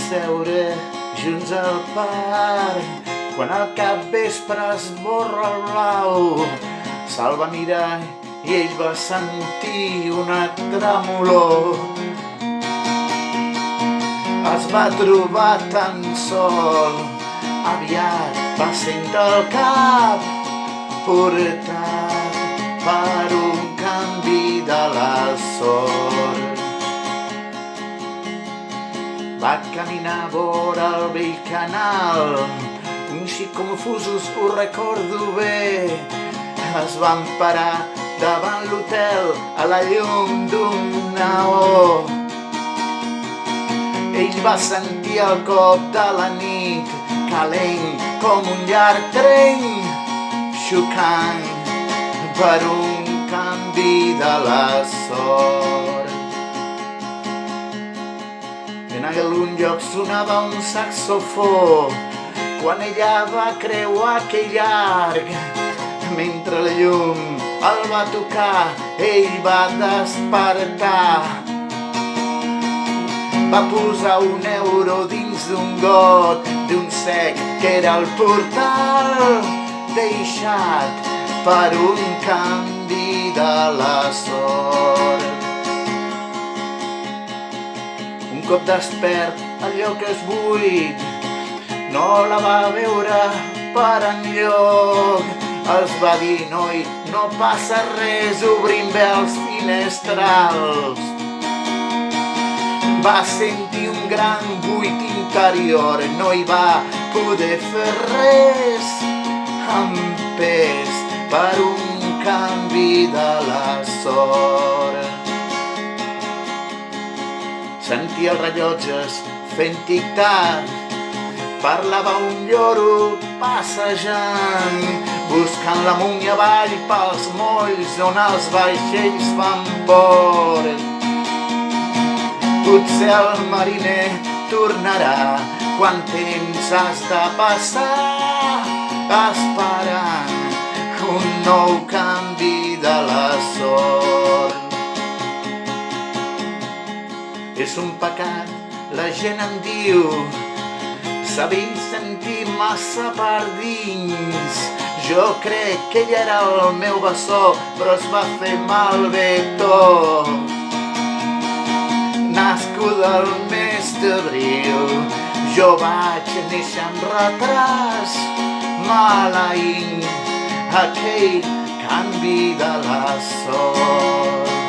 seure junts al parc quan al capvespre esborra el blau. Se'l va mirar i ell va sentir una tremolor. Es va trobar tan sol, aviat va sentir el cap portat per un canvi de la sort. Va caminar vora el vell canal, un xic confusos, ho recordo bé. Es van parar davant l'hotel a la llum d'un neó. Ell va sentir el cop de la nit, calent com un llarg tren, xocant per un canvi de la sort. En algun lloc sonava un saxofó quan ella va creuar aquell arc. Mentre la llum el va tocar, ell va despertar. Va posar €1 dins d'un got d'un sec que era el portal deixat per un canvi de la sort. Un cop despert, el lloc és buit, no la va veure per enlloc. Els va dir, noi, no passa res, obrim bé els finestrals. Va sentir un gran buit interior, no hi va poder fer res, empès per un canvi de la sort. Sentia els rellotges fent tic-tac, parlava un lloro passejant, buscant l'amunt i avall pels molls on els vaixells fan port. Potser el mariner tornarà, quant temps has de passar esperant un nou canvi de la sort. És un pecat, la gent em diu, sabent sentir massa per dins. Jo crec que ell era el meu bessó, però es va fer malbé tot. Nascuda el mes d'abril, jo vaig néixer amb retras, maleint aquell canvi de la sort.